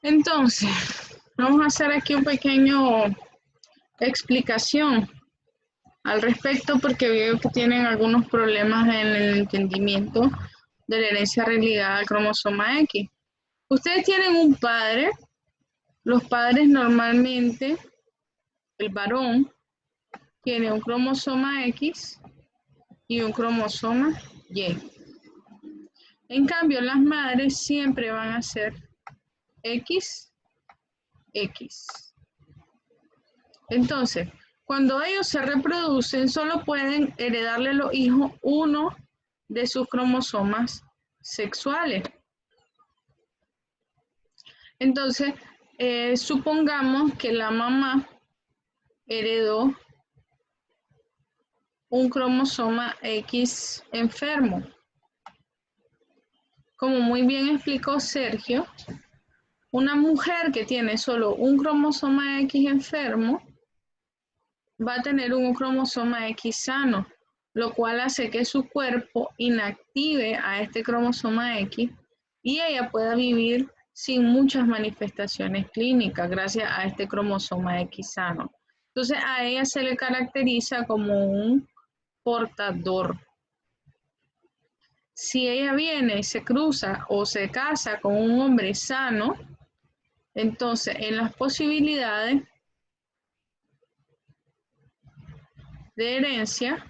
Entonces, vamos a hacer aquí un pequeño explicación al respecto porque veo que tienen algunos problemas en el entendimiento de la herencia ligada al cromosoma X. Ustedes tienen un padre, los padres normalmente, el varón, tiene un cromosoma X y un cromosoma Y. En cambio, las madres siempre van a ser X. Entonces, cuando ellos se reproducen, solo pueden heredarle a los hijos uno de sus cromosomas sexuales. Entonces, supongamos que la mamá heredó un cromosoma X enfermo. Como muy bien explicó Sergio, una mujer que tiene solo un cromosoma X enfermo va a tener un cromosoma X sano, lo cual hace que su cuerpo inactive a este cromosoma X y ella pueda vivir sin muchas manifestaciones clínicas gracias a este cromosoma X sano. Entonces a ella se le caracteriza como un portador. Si ella viene, se cruza o se casa con un hombre sano, entonces en las posibilidades de herencia,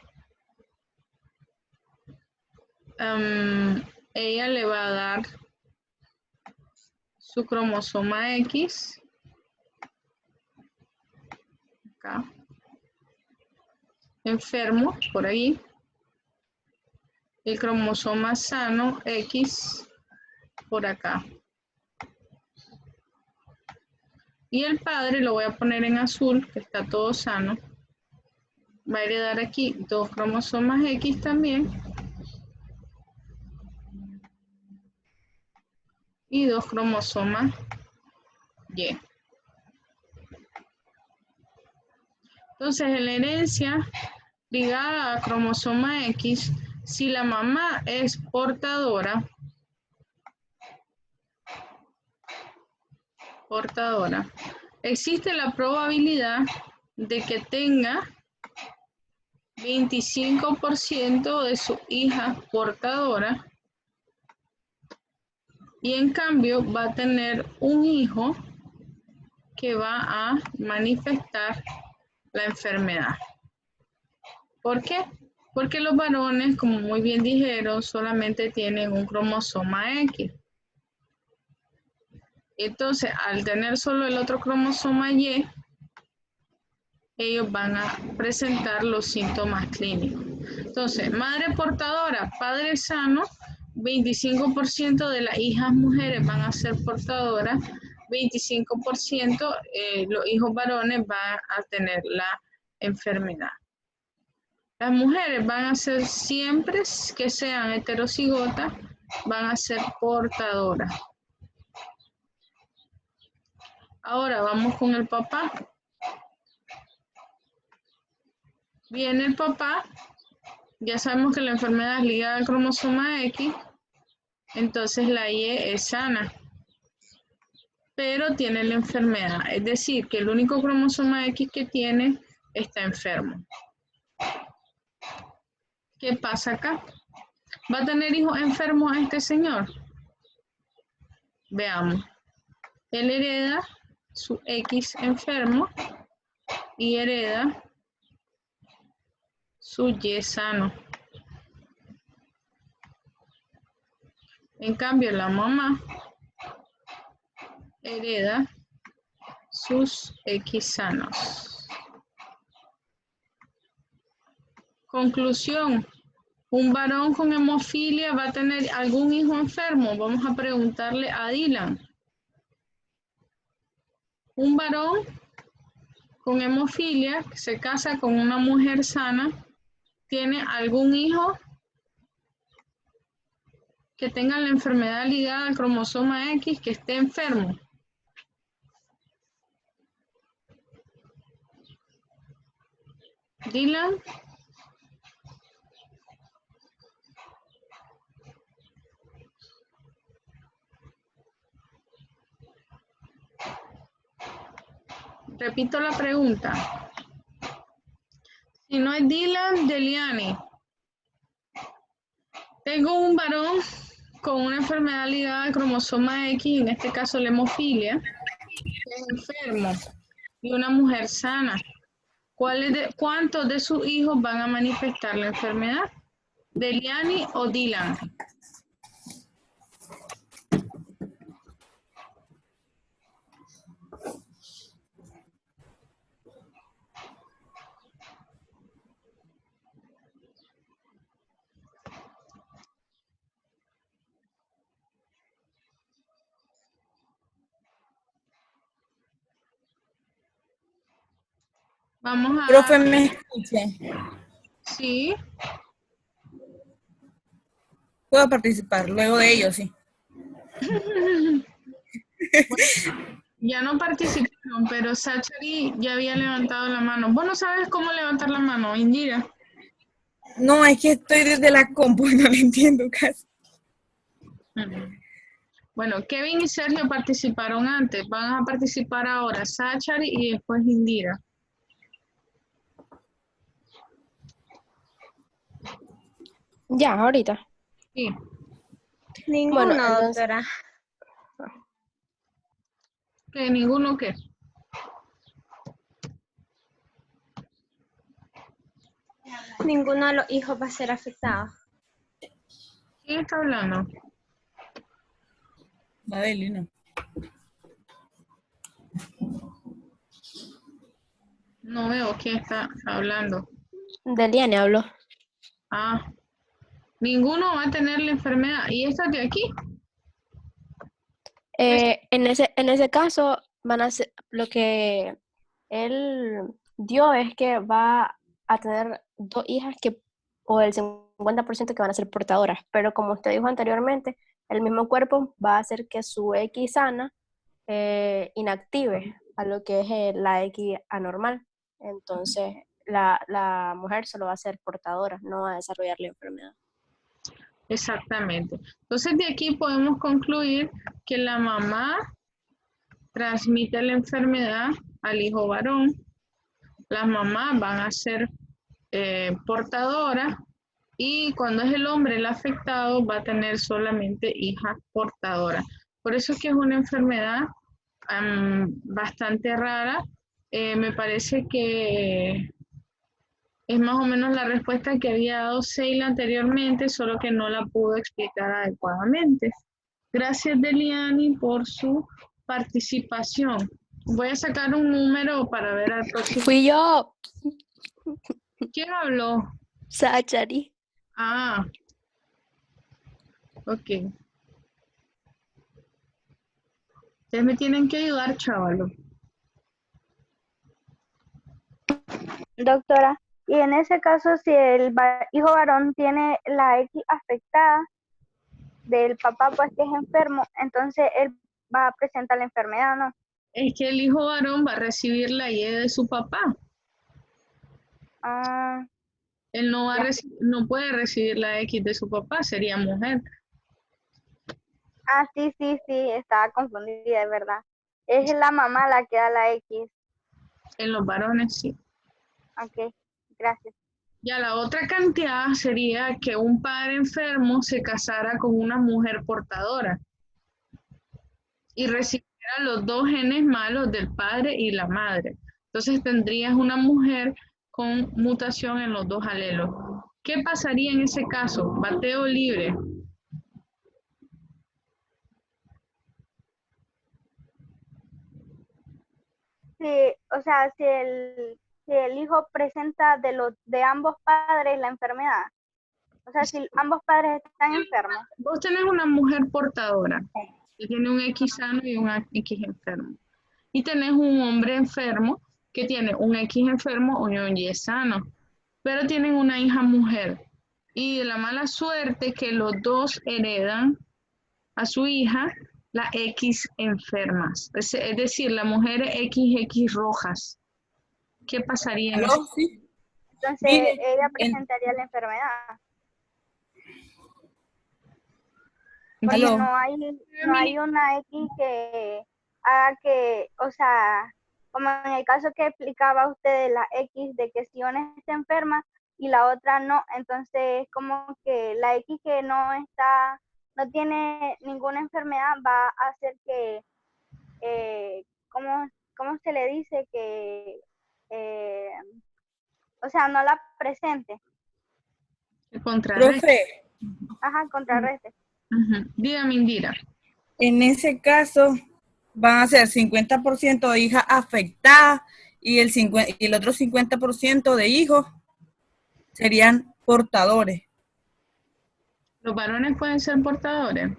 ella le va a dar su cromosoma X, acá, enfermo, por ahí, el cromosoma sano X, por acá. Y el padre lo voy a poner en azul, que está todo sano. Va a heredar aquí dos cromosomas X también. Y dos cromosomas Y. Entonces, en la herencia ligada a cromosoma X, si la mamá es portadora, existe la probabilidad de que tenga 25% de su hija portadora y en cambio va a tener un hijo que va a manifestar la enfermedad. ¿Por qué? Porque los varones, como muy bien dijeron, solamente tienen un cromosoma X. Entonces, al tener solo el otro cromosoma Y, ellos van a presentar los síntomas clínicos. Entonces, madre portadora, padre sano, 25% de las hijas mujeres van a ser portadoras, 25% los hijos varones van a tener la enfermedad. Las mujeres van a ser siempre que sean heterocigotas, van a ser portadoras. Ahora vamos con el papá. Viene el papá, ya sabemos que la enfermedad es ligada al cromosoma X, entonces la Y es sana, pero tiene la enfermedad, es decir, que el único cromosoma X que tiene está enfermo. ¿Qué pasa acá? ¿Va a tener hijos enfermos este señor? Veamos. Él hereda su X enfermo y hereda su Y sano. En cambio, la mamá hereda sus X sanos. Conclusión. ¿Un varón con hemofilia va a tener algún hijo enfermo? Vamos a preguntarle a Dylan. Un varón con hemofilia que se casa con una mujer sana, ¿tiene algún hijo que tenga la enfermedad ligada al cromosoma X que esté enfermo? Dylan. Repito la pregunta. Si no es Dylan, Deliani. Tengo un varón con una enfermedad ligada al cromosoma X, en este caso la hemofilia, que es enfermo, y una mujer sana. ¿Cuántos de sus hijos van a manifestar la enfermedad? ¿Deliani o Dylan? Vamos a Profe, dar... ¿me escucha? Sí, Puedo participar luego de ellos, sí. ya no participaron, pero Sachari ya había levantado la mano. ¿Vos no sabes cómo levantar la mano, Indira? No, es que estoy desde la compu y no lo entiendo casi. Bueno, Kevin y Sergio participaron antes. Van a participar ahora Sachari y después Indira. Ya, ahorita. Sí. Ninguno, Bueno, entonces, doctora. ¿Que ninguno qué? Ninguno de los hijos va a ser afectado. ¿Quién está hablando? Madeli, no. No veo quién está hablando. Deliane habló. Ah, ninguno va a tener la enfermedad. ¿Y esta de aquí? En ese caso, van a ser, lo que él dio es que va a tener dos hijas que, o el 50% que van a ser portadoras, pero como usted dijo anteriormente, el mismo cuerpo va a hacer que su X sana inactive a lo que es la X anormal. Entonces, la mujer solo va a ser portadora, no va a desarrollar la enfermedad. Exactamente. Entonces de aquí podemos concluir que la mamá transmite la enfermedad al hijo varón. Las mamás van a ser portadoras y cuando es el hombre el afectado va a tener solamente hijas portadoras. Por eso es que es una enfermedad bastante rara. Me parece que es más o menos la respuesta que había dado Seila anteriormente, solo que no la pudo explicar adecuadamente. Gracias, Deliani, por su participación. Voy a sacar un número para ver al próximo. Fui yo, ¿Quién habló? Sachari. Ah, ok. Ustedes me tienen que ayudar, chavalo. Doctora, y en ese caso, si el hijo varón tiene la X afectada del papá, pues que es enfermo, entonces él va a presentar la enfermedad, ¿no? Es que el hijo varón va a recibir la Y de su papá. Ah, Él no, ya. no puede recibir la X de su papá, sería mujer. Ah, sí, estaba confundida, es verdad. Es la mamá la que da la X. En los varones sí. Ok, gracias. Ya la otra cantidad sería que un padre enfermo se casara con una mujer portadora y recibiera los dos genes malos del padre y la madre. Entonces tendrías una mujer con mutación en los dos alelos. ¿Qué pasaría en ese caso? Bateo libre. Sí, o sea, si el hijo presenta de ambos padres la enfermedad, o sea, si ambos padres están enfermos. Vos tenés una mujer portadora que tiene un X sano y un X enfermo. Y tenés un hombre enfermo que tiene un X enfermo y un Y sano. Pero tienen una hija mujer. Y de la mala suerte que los dos heredan a su hija las X enfermas. Es decir, la mujer XX rojas. ¿Qué pasaría en ese ¿Aló? Sí. Entonces Mire, ella presentaría la enfermedad. Porque aló. no hay una X que haga que, o sea, como en el caso que explicaba usted de la X, de que si una está enferma y la otra no, entonces como que la X que no tiene ninguna enfermedad va a hacer que, ¿cómo se le dice? Que, eh, o sea, no la presente. Que contrarresta. Profe, Ajá, contrarreste. Ujú. Dígame, Indira. en ese caso van a ser 50% de hijas afectadas y el otro 50% de hijos serían portadores. ¿Los varones pueden ser portadores?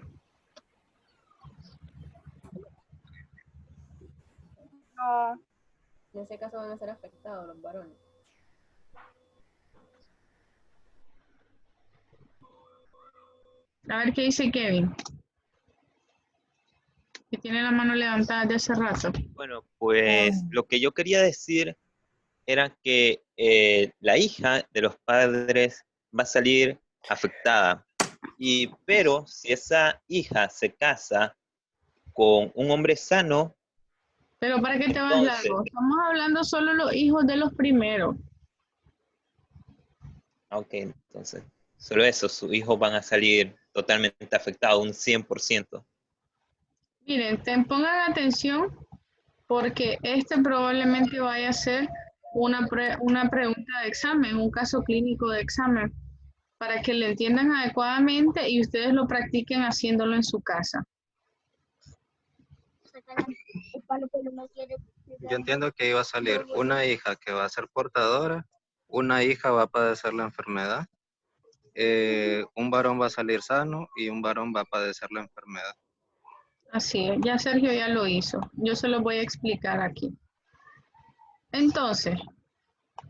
No, En ese caso van a ser afectados los varones. A ver qué dice Kevin, que tiene la mano levantada de hace rato. Bueno, pues lo que yo quería decir era que la hija de los padres va a salir afectada. Pero si esa hija se casa con un hombre sano, Pero ¿para qué te vas entonces, largo? Estamos hablando solo los hijos de los primeros. ok, entonces, solo eso, sus hijos van a salir totalmente afectados, un 100%. Miren, pongan atención porque este probablemente vaya a ser una pregunta de examen, un caso clínico de examen, para que lo entiendan adecuadamente y ustedes lo practiquen haciéndolo en su casa. Yo entiendo que iba a salir una hija que va a ser portadora, una hija va a padecer la enfermedad, un varón va a salir sano y un varón va a padecer la enfermedad. Así es, ya Sergio ya lo hizo. Yo se lo voy a explicar aquí. Entonces,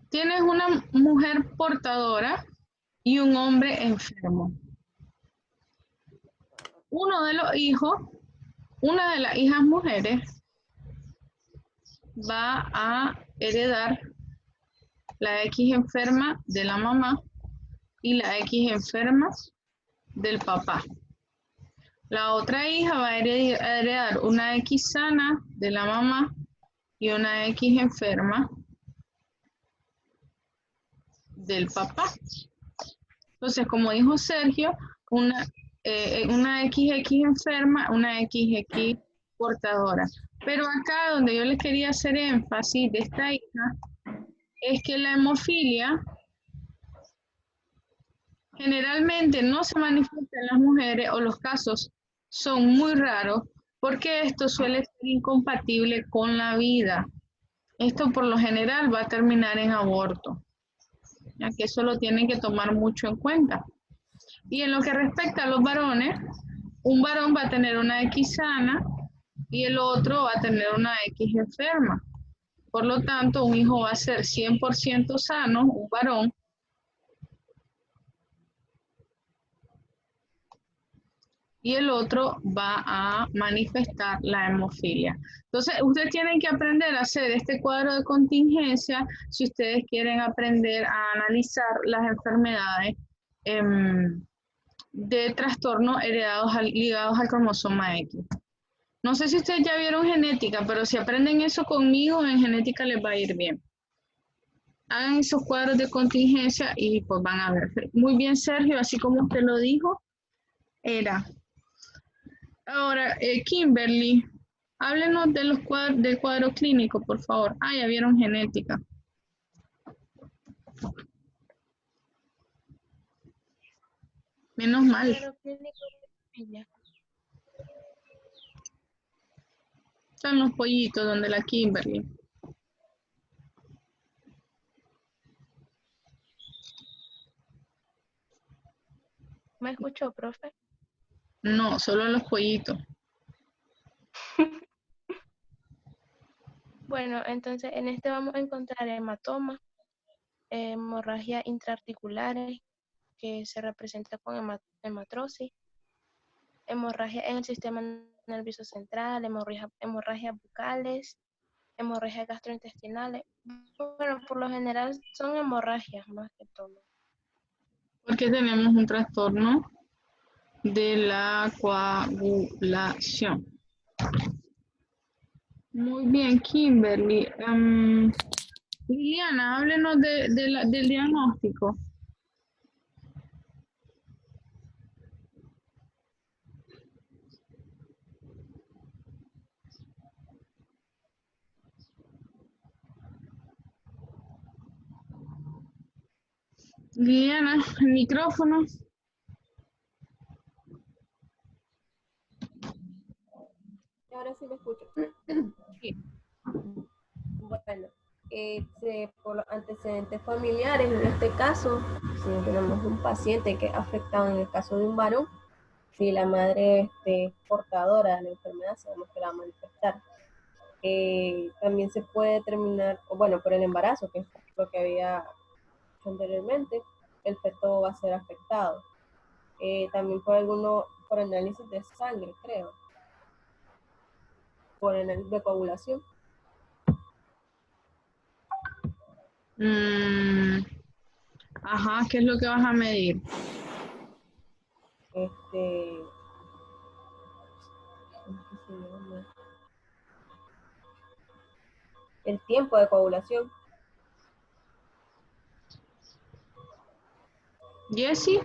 tienes una mujer portadora y un hombre enfermo. Uno de los hijos, una de las hijas mujeres, va a heredar la X enferma de la mamá y la X enferma del papá. La otra hija va a heredar una X sana de la mamá y una X enferma del papá. Entonces, como dijo Sergio, una XX enferma, una XX portadora. Pero acá donde yo les quería hacer énfasis de esta hija es que la hemofilia generalmente no se manifiesta en las mujeres o los casos son muy raros porque esto suele ser incompatible con la vida. Esto por lo general va a terminar en aborto, ya que eso lo tienen que tomar mucho en cuenta. Y en lo que respecta a los varones, un varón va a tener una X sana y el otro va a tener una X enferma. Por lo tanto, un hijo va a ser 100% sano, un varón, y el otro va a manifestar la hemofilia. Entonces, ustedes tienen que aprender a hacer este cuadro de contingencia si ustedes quieren aprender a analizar las enfermedades de trastornos heredados ligados al cromosoma X. No sé si ustedes ya vieron genética, pero si aprenden eso conmigo, en genética les va a ir bien. Hagan esos cuadros de contingencia y pues van a ver. Muy bien, Sergio, así como usted lo dijo, era. Ahora, Kimberly, háblenos de los del cuadro clínico, por favor. Ah, ya vieron genética. Menos mal. Están los pollitos donde la Kimberly. ¿Me escuchó, profe? No, solo los pollitos. Bueno, entonces en este vamos a encontrar hematomas, hemorragias intraarticulares, que se representa con hematrosis, hemorragia en el sistema nervioso central, hemorragias bucales, hemorragias gastrointestinales. Bueno, por lo general son hemorragias más que todo. Porque tenemos un trastorno de la coagulación. Muy bien, Kimberly. Liliana, háblenos del diagnóstico. Liliana, el micrófono. Ahora sí me escucho. Sí. Bueno, por los antecedentes familiares, en este caso, si tenemos un paciente que es afectado en el caso de un varón, si la madre es portadora de la enfermedad, sabemos que la va a manifestar. También se puede determinar, bueno, por el embarazo, que es lo que había dicho anteriormente, el feto va a ser afectado. También por análisis de sangre, creo, por análisis de coagulación. Ajá, ¿qué es lo que vas a medir? ¿Cómo que se llama? El tiempo de coagulación. Jessie.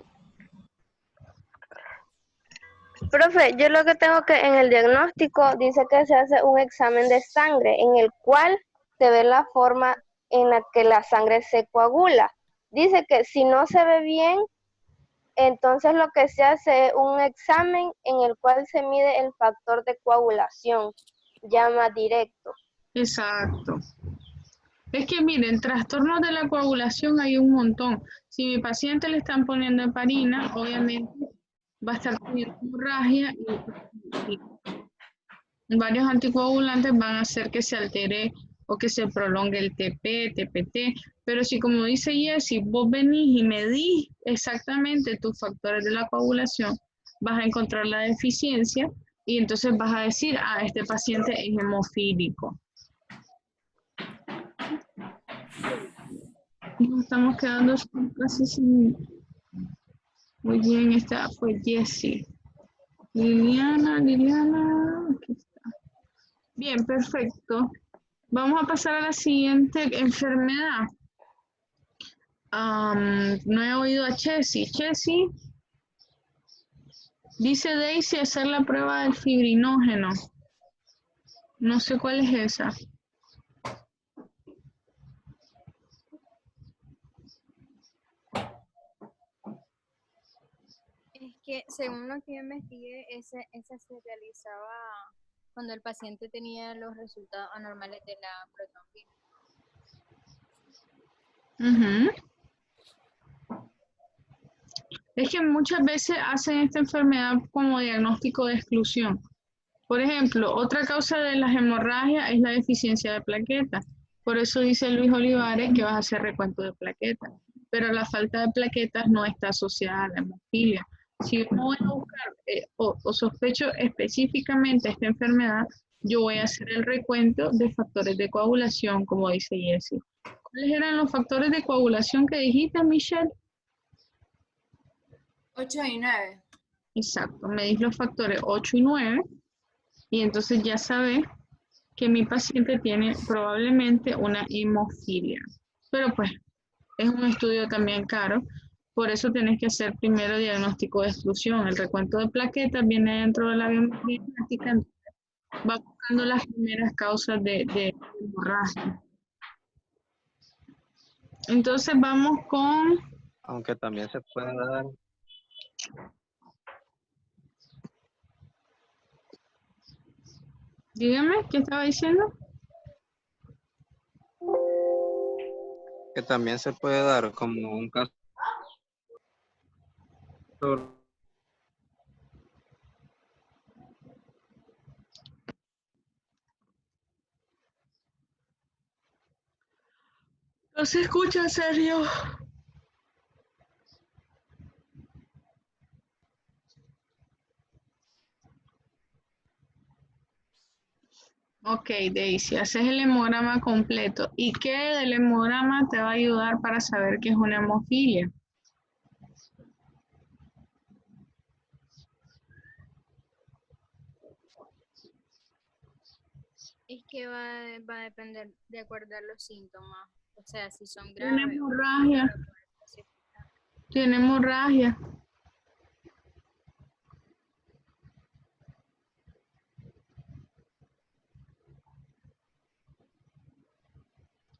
Profe, yo lo que tengo que en el diagnóstico dice que se hace un examen de sangre en el cual se ve la forma en la que la sangre se coagula. Dice que si no se ve bien, entonces lo que se hace es un examen en el cual se mide el factor de coagulación, llama directo. Exacto. Es que miren, trastornos de la coagulación hay un montón. Si mi paciente le están poniendo heparina, obviamente va a estar teniendo hemorragia y varios anticoagulantes van a hacer que se altere o que se prolongue el TP, TPT, pero si como dice Jessie, vos venís y medís exactamente tus factores de la coagulación, vas a encontrar la deficiencia y entonces vas a decir, este paciente es hemofílico. Nos estamos quedando casi sin... Muy bien, esta fue Jessie. Liliana, aquí está. Bien, perfecto. Vamos a pasar a la siguiente enfermedad. No he oído a Chessy. Chessy, dice Daisy hacer la prueba del fibrinógeno. No sé cuál es esa. Es que según lo que yo investigué, esa se realizaba cuando el paciente tenía los resultados anormales de la protrombina. Es que muchas veces hacen esta enfermedad como diagnóstico de exclusión. Por ejemplo, otra causa de las hemorragias es la deficiencia de plaquetas. Por eso dice Luis Olivares que vas a hacer recuento de plaquetas. Pero la falta de plaquetas no está asociada a la hemofilia. Si yo voy a buscar o sospecho específicamente esta enfermedad, yo voy a hacer el recuento de factores de coagulación, como dice Jessie. ¿Cuáles eran los factores de coagulación que dijiste, Michelle? 8 y 9. Exacto, medís los factores 8 y 9 y entonces ya sabes que mi paciente tiene probablemente una hemofilia. Pero pues es un estudio también caro, por eso tienes que hacer primero diagnóstico de exclusión. El recuento de plaquetas viene dentro de la biometría, va buscando las primeras causas de hemorragia. Entonces vamos con... Aunque también se puede dar. Dígame, ¿qué estaba diciendo? Que también se puede dar como un caso. No se escucha, Sergio. Ok, Daisy, haces el hemograma completo. ¿Y qué del hemograma te va a ayudar para saber que es una hemofilia? Es que va a depender de acuerdo a los síntomas. O sea, si son Tiene graves o hemorragia. Tiene hemorragia.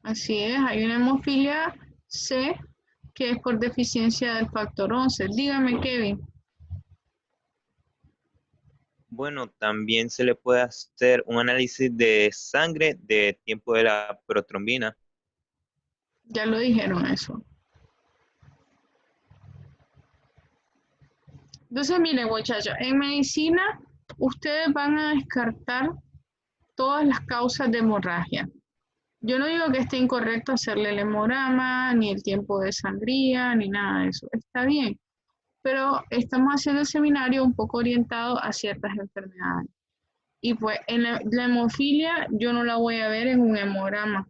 Así es, hay una hemofilia C que es por deficiencia del factor 11. Dígame, Kevin. Bueno, también se le puede hacer un análisis de sangre de tiempo de la protrombina. Ya lo dijeron eso. Entonces, miren, muchachos, en medicina ustedes van a descartar todas las causas de hemorragia. Yo no digo que esté incorrecto hacerle el hemograma, ni el tiempo de sangría, ni nada de eso. Está bien. Pero estamos haciendo el seminario un poco orientado a ciertas enfermedades. Y pues en la hemofilia yo no la voy a ver en un hemograma.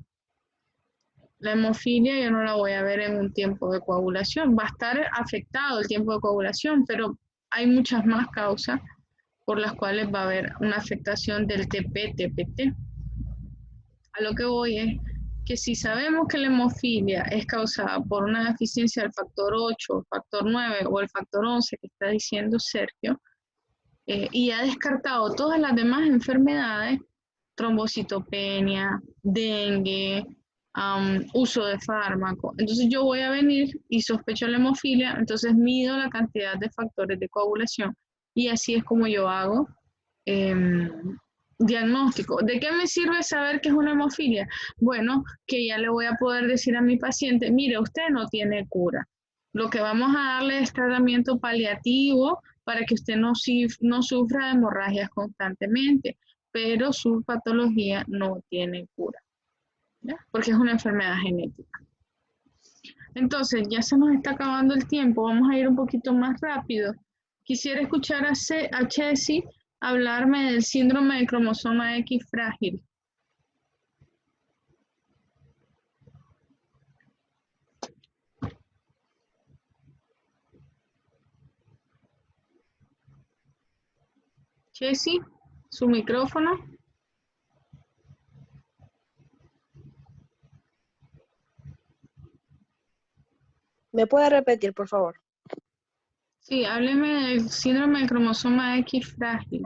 La hemofilia yo no la voy a ver en un tiempo de coagulación. Va a estar afectado el tiempo de coagulación, pero hay muchas más causas por las cuales va a haber una afectación del TP-TPT. A lo que voy es que si sabemos que la hemofilia es causada por una deficiencia del factor 8, factor 9 o el factor 11 que está diciendo Sergio, y ha descartado todas las demás enfermedades, trombocitopenia, dengue, uso de fármaco. Entonces yo voy a venir y sospecho la hemofilia, entonces mido la cantidad de factores de coagulación y así es como yo hago diagnóstico. ¿De qué me sirve saber que es una hemofilia? Bueno, que ya le voy a poder decir a mi paciente, mire, usted no tiene cura. Lo que vamos a darle es tratamiento paliativo para que usted no sufra de hemorragias constantemente, pero su patología no tiene cura, ¿ya? Porque es una enfermedad genética. Entonces, ya se nos está acabando el tiempo, vamos a ir un poquito más rápido. Quisiera escuchar a Chessy hablarme del síndrome de cromosoma X frágil. Chessy, su micrófono. ¿Me puede repetir, por favor? Sí, hábleme del síndrome de cromosoma X frágil.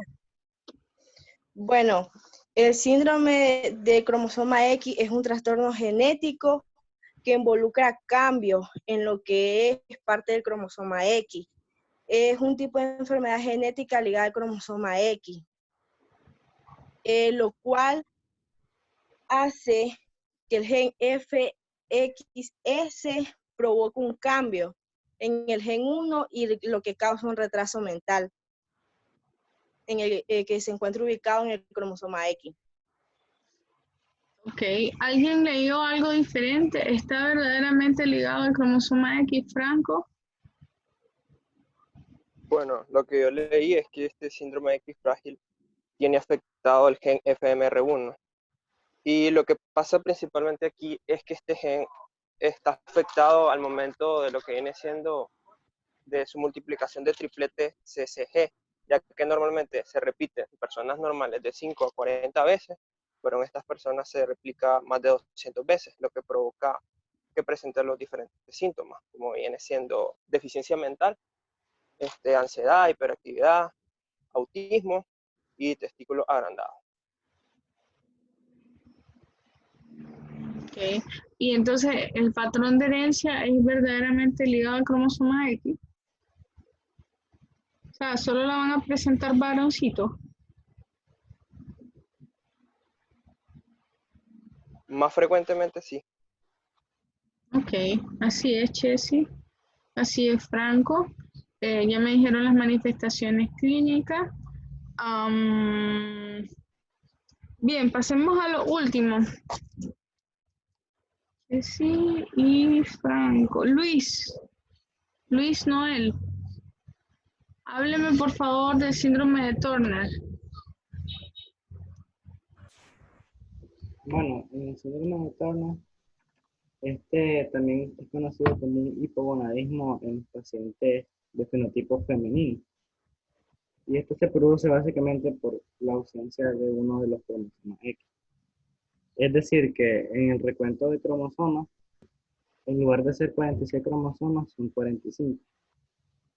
Bueno, el síndrome de cromosoma X es un trastorno genético que involucra cambios en lo que es parte del cromosoma X. Es un tipo de enfermedad genética ligada al cromosoma X, lo cual hace que el gen FXS provoque un cambio en el gen 1 y lo que causa un retraso mental en el que se encuentra ubicado en el cromosoma X. Ok, ¿alguien leyó algo diferente? ¿Está verdaderamente ligado al cromosoma X, Franco? Bueno, lo que yo leí es que este síndrome X frágil tiene afectado el gen FMR1. Y lo que pasa principalmente aquí es que este gen está afectado al momento de lo que viene siendo de su multiplicación de triplete CCG, ya que normalmente se repite en personas normales de 5 a 40 veces, pero en estas personas se replica más de 200 veces, lo que provoca que presenten los diferentes síntomas, como viene siendo deficiencia mental, ansiedad, hiperactividad, autismo y testículos agrandados. Ok, y entonces el patrón de herencia es verdaderamente ligado al cromosoma X. O sea, solo la van a presentar varoncitos. Más frecuentemente sí. Ok, así es, Chessy. Así es, Franco. Ya me dijeron las manifestaciones clínicas. Bien, pasemos a lo último. Sí, y Franco. Luis Noel, hábleme por favor del síndrome de Turner. Bueno, el síndrome de Turner, este también es conocido como un hipogonadismo en pacientes de fenotipo femenino. Y esto se produce básicamente por la ausencia de uno de los cromosomas X. Es decir, que en el recuento de cromosomas, en lugar de ser 46 cromosomas, son 45,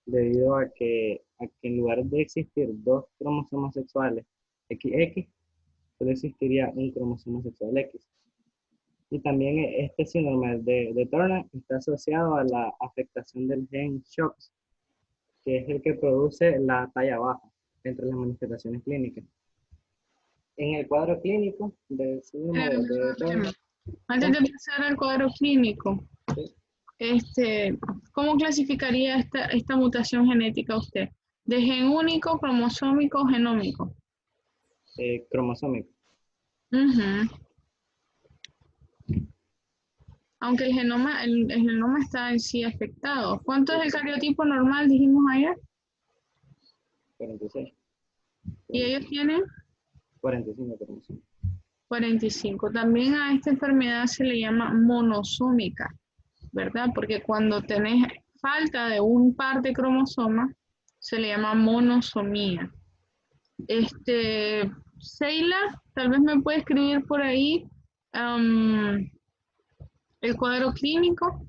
debido a que en lugar de existir dos cromosomas sexuales XX, solo existiría un cromosoma sexual X. Y también este síndrome de Turner está asociado a la afectación del gen SHOX, que es el que produce la talla baja entre las manifestaciones clínicas. En el cuadro clínico del síndrome de Turner, Antes de pasar al cuadro clínico, ¿cómo clasificaría esta mutación genética usted? ¿De gen único, cromosómico o genómico? cromosómico. Ujú. Aunque el genoma está en sí afectado. ¿Cuánto es el cariotipo normal, dijimos ayer? 46. ¿Y ellos tienen? 45 cromosomas. 45. También a esta enfermedad se le llama monosómica, ¿verdad? Porque cuando tenés falta de un par de cromosomas, se le llama monosomía. Seila, tal vez me puede escribir por ahí el cuadro clínico.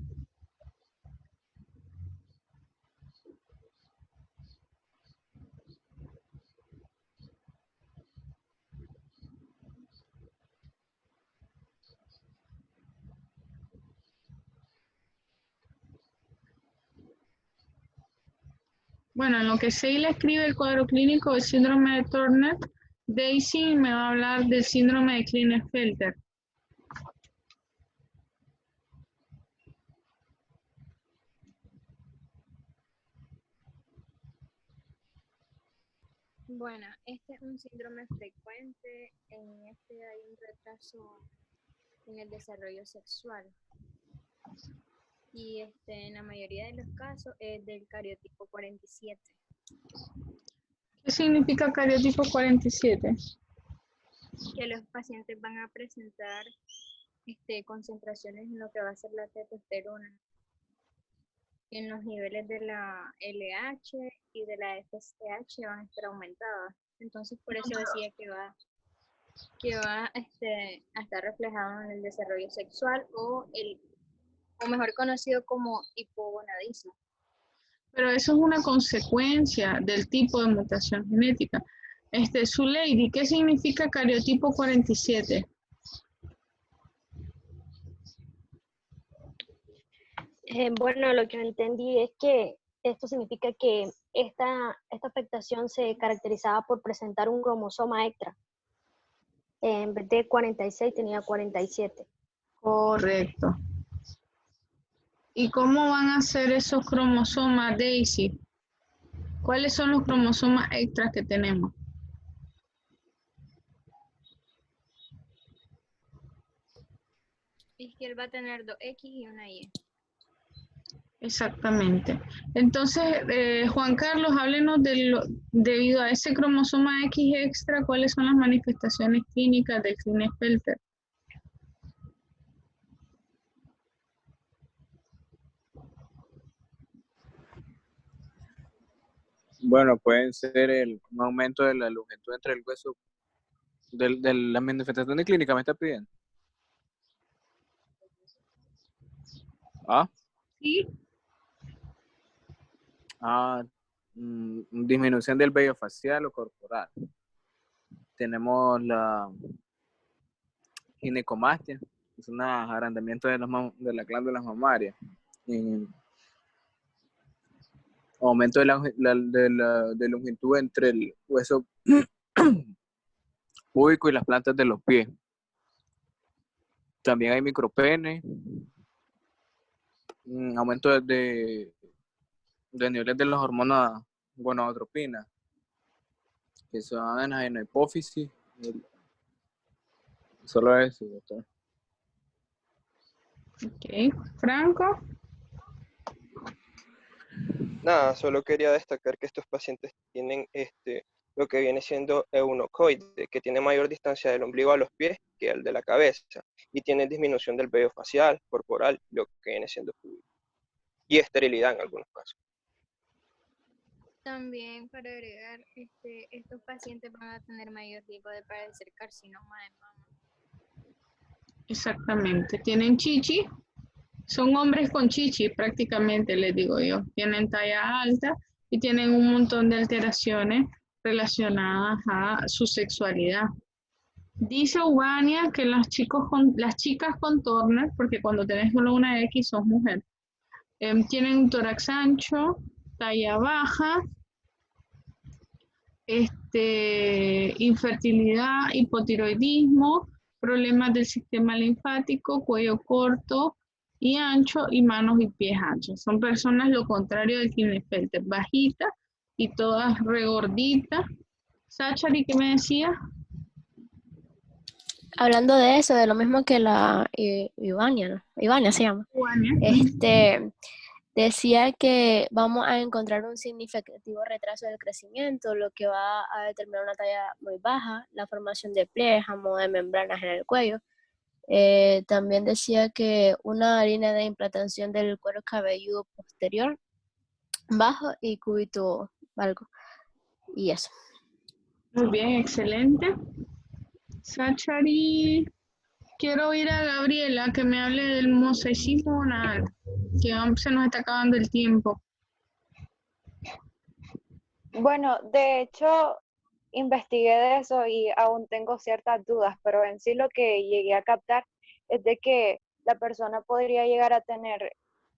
Bueno, en lo que Seila escribe el cuadro clínico del síndrome de Turner, Daisy me va a hablar del síndrome de Klinefelter. Bueno, este es un síndrome frecuente. En este hay un retraso en el desarrollo sexual. Y en la mayoría de los casos es del cariotipo 47. ¿Qué significa cariotipo 47? Que los pacientes van a presentar concentraciones en lo que va a ser la testosterona, en los niveles de la LH y de la FSH van a estar aumentadas. Entonces, por eso decía que va a estar reflejado en el desarrollo sexual o mejor conocido como hipogonadismo. Pero eso es una consecuencia del tipo de mutación genética. Zuleidi, ¿qué significa cariotipo 47? Bueno, lo que entendí es que esto significa que esta afectación se caracterizaba por presentar un cromosoma extra. En vez de 46 tenía 47. Correcto. ¿Y cómo van a ser esos cromosomas, Daisy? ¿Cuáles son los cromosomas extras que tenemos? Es que él va a tener 2X y una Y. Exactamente. Entonces, Juan Carlos, háblenos debido a ese cromosoma X extra, ¿cuáles son las manifestaciones clínicas del Klinefelter? Bueno, pueden ser un aumento de la longitud entre el hueso, de la manifestación clínica, ¿me está pidiendo? ¿Ah? Sí. Disminución del vello facial o corporal. Tenemos la ginecomastia, es un agrandamiento de las glándulas mamarias. Aumento de longitud entre el hueso púbico y las plantas de los pies. También hay micropene, aumento de niveles de las hormonas gonadotropina, que son en la hipófisis. Solo eso, doctor. Ok. Franco. Nada, solo quería destacar que estos pacientes tienen lo que viene siendo eunucoide, que tiene mayor distancia del ombligo a los pies que el de la cabeza, y tiene disminución del vello facial, corporal, lo que viene siendo público, y esterilidad en algunos casos. También para agregar, estos pacientes van a tener mayor riesgo de padecer carcinoma de mama. Exactamente. Tienen chichi. Son hombres con chichi prácticamente, les digo yo. Tienen talla alta y tienen un montón de alteraciones relacionadas a su sexualidad. Dice Ubania que las chicas con Turner, porque cuando tenés solo una X sos mujer, tienen un tórax ancho, talla baja, infertilidad, hipotiroidismo, problemas del sistema linfático, cuello corto y ancho y manos y pies anchos. Son personas lo contrario de Klinefelter, bajitas y todas regorditas. Sachari, ¿qué me decía? Hablando de eso, de lo mismo que la Ivania, ¿no? Ivania se llama. Decía que vamos a encontrar un significativo retraso del crecimiento, lo que va a determinar una talla muy baja, la formación de pliegue, de membranas en el cuello. También decía que una línea de implantación del cuero cabelludo posterior bajo y cúbito valgo. Y eso. Muy bien, excelente. Sachari, quiero ir a Gabriela que me hable del mosaicismo gonadal, que se nos está acabando el tiempo. Bueno, de hecho, investigué de eso y aún tengo ciertas dudas, pero en sí lo que llegué a captar es de que la persona podría llegar a tener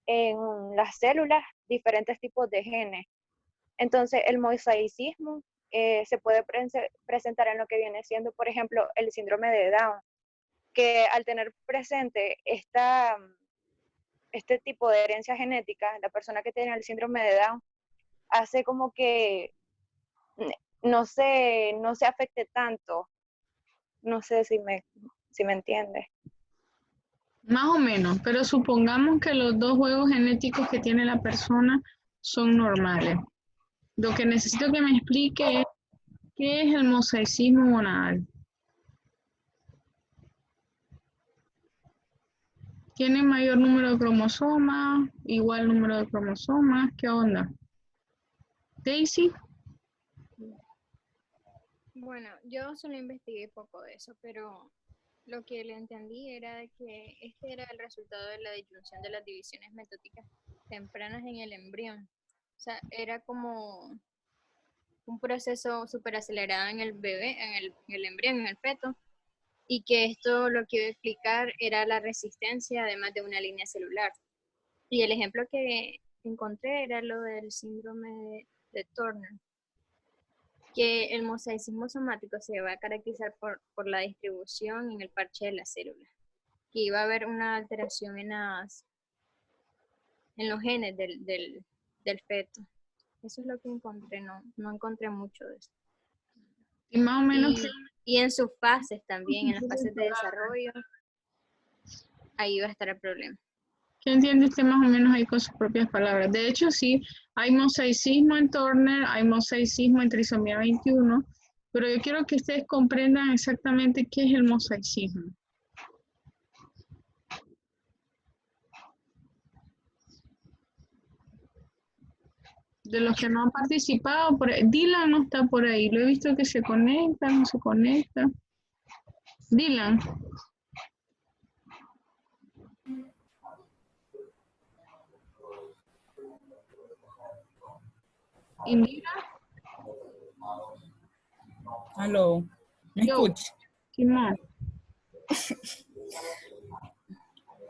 en las células diferentes tipos de genes. Entonces, el mosaicismo se puede presentar en lo que viene siendo, por ejemplo, el síndrome de Down, que al tener presente este tipo de herencia genética, la persona que tiene el síndrome de Down hace como que no se afecte tanto. No sé si me entiendes. Más o menos, pero supongamos que los dos juegos genéticos que tiene la persona son normales. Lo que necesito que me explique es qué es el mosaicismo gonadal. ¿Tiene mayor número de cromosomas? ¿Igual número de cromosomas? ¿Qué onda? Daisy. Bueno, yo solo investigué poco de eso, pero lo que le entendí era de que este era el resultado de la disyunción de las divisiones metóticas tempranas en el embrión. O sea, era como un proceso súper acelerado en el bebé, en el embrión, en el feto, y que esto lo que iba a explicar era la resistencia además de una línea celular. Y el ejemplo que encontré era lo del síndrome de Turner, que el mosaicismo somático se va a caracterizar por la distribución en el parche de las células, que iba a haber una alteración en los genes del feto. Eso es lo que encontré, no encontré mucho de eso. Y más o menos... Y en sus fases también, en las fases de desarrollo, ahí va a estar el problema. ¿Qué entiende usted más o menos ahí con sus propias palabras? De hecho, sí, hay mosaicismo en Turner, hay mosaicismo en trisomía 21, pero yo quiero que ustedes comprendan exactamente qué es el mosaicismo. De los que no han participado, Dylan no está por ahí, lo he visto que se conecta, no se conecta. Dylan. Indira. Aló, ¿me escucha?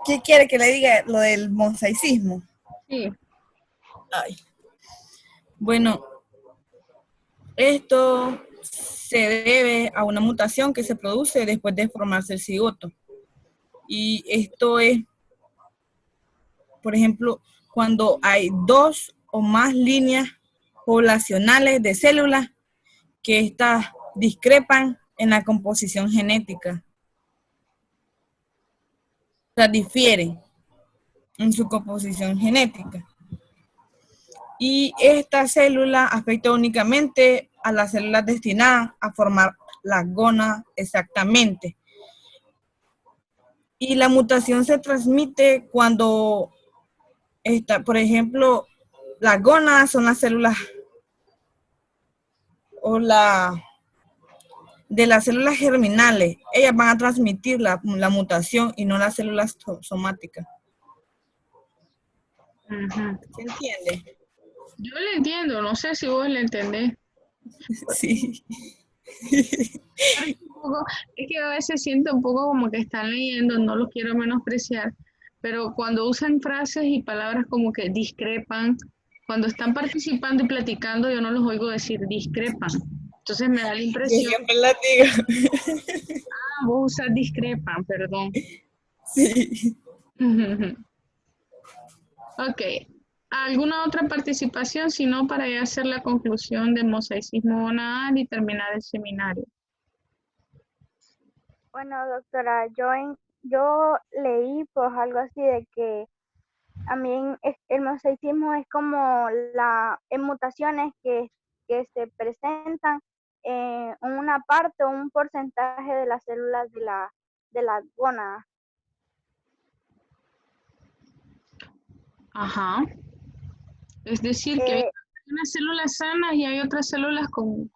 ¿Qué quiere que le diga lo del mosaicismo? Sí. Ay. Bueno, esto se debe a una mutación que se produce después de formarse el cigoto. Y esto es, por ejemplo, cuando hay dos o más líneas poblacionales de células que estas discrepan en la composición genética. O sea, difieren en su composición genética. Y esta célula afecta únicamente a las células destinadas a formar las gónadas exactamente. Y la mutación se transmite cuando, por ejemplo, las gónadas son las células o de las células germinales. Ellas van a transmitir la mutación y no las células somáticas. ¿Se entiende? Yo le entiendo, no sé si vos le entendés. Sí. Es que a veces siento un poco como que están leyendo, no los quiero menospreciar, pero cuando usan frases y palabras como que discrepan, cuando están participando y platicando, yo no los oigo decir discrepan. Entonces me da la impresión. Yo siempre la digo. Ah, vos usas discrepan, perdón. Sí. Ok. ¿Alguna otra participación? Si no, para ya hacer la conclusión de mosaicismo gonadal y terminar el seminario. Bueno, doctora, yo leí pues algo así de que también el mosaicismo es como en mutaciones que se presentan en una parte o un porcentaje de las células de la gónada. Ajá. Es decir, que hay unas células sanas y hay otras células con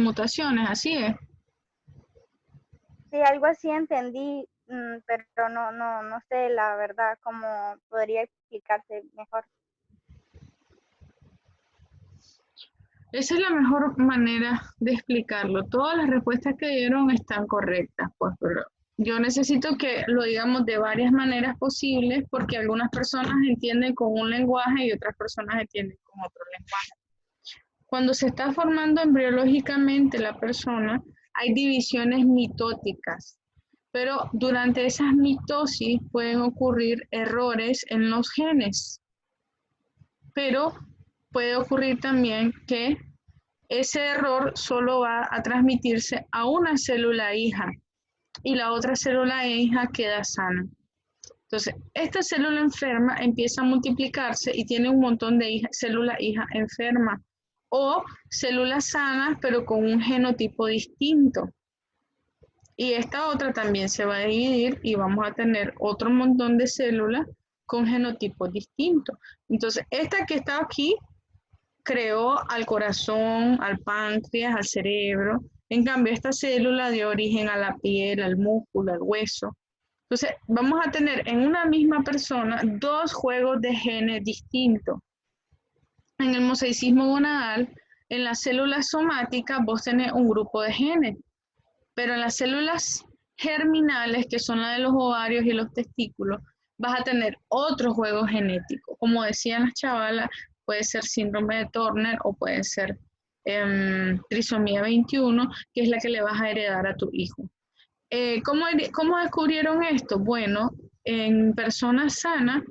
mutaciones, así es. Sí, algo así entendí, pero no sé la verdad cómo podría explicarse mejor. Esa es la mejor manera de explicarlo. Todas las respuestas que dieron están correctas, pues, pero yo necesito que lo digamos de varias maneras posibles porque algunas personas entienden con un lenguaje y otras personas entienden con otro lenguaje. Cuando se está formando embriológicamente la persona, hay divisiones mitóticas, pero durante esas mitosis pueden ocurrir errores en los genes, pero puede ocurrir también que ese error solo va a transmitirse a una célula hija y la otra célula hija queda sana. Entonces, esta célula enferma empieza a multiplicarse y tiene un montón de células hija enfermas o células sanas pero con un genotipo distinto. Y esta otra también se va a dividir y vamos a tener otro montón de células con genotipos distintos. Entonces, esta que está aquí creó al corazón, al páncreas, al cerebro. En cambio, esta célula dio origen a la piel, al músculo, al hueso. Entonces, vamos a tener en una misma persona dos juegos de genes distintos. En el mosaicismo gonadal, en las células somáticas, vos tenés un grupo de genes, pero en las células germinales, que son las de los ovarios y los testículos, vas a tener otro juego genético. Como decían las chavalas, puede ser síndrome de Turner o puede ser trisomía 21, que es la que le vas a heredar a tu hijo. ¿Cómo descubrieron esto? Bueno, en personas sanas,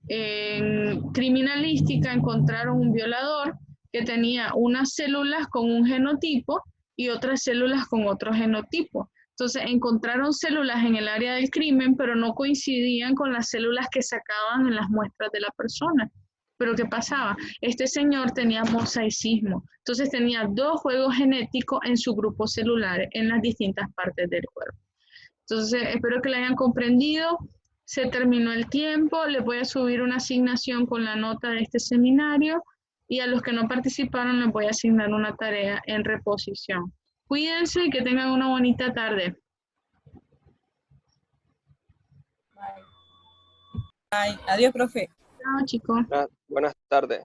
en criminalística encontraron un violador que tenía unas células con un genotipo y otras células con otro genotipo. Entonces encontraron células en el área del crimen, pero no coincidían con las células que sacaban en las muestras de la persona. Pero ¿qué pasaba? Este señor tenía mosaicismo, entonces tenía dos juegos genéticos en su grupo celular en las distintas partes del cuerpo. Entonces, espero que lo hayan comprendido. Se terminó el tiempo, les voy a subir una asignación con la nota de este seminario y a los que no participaron les voy a asignar una tarea en reposición. Cuídense y que tengan una bonita tarde. Bye. Adiós, profe. Chao, chicos. Buenas tardes.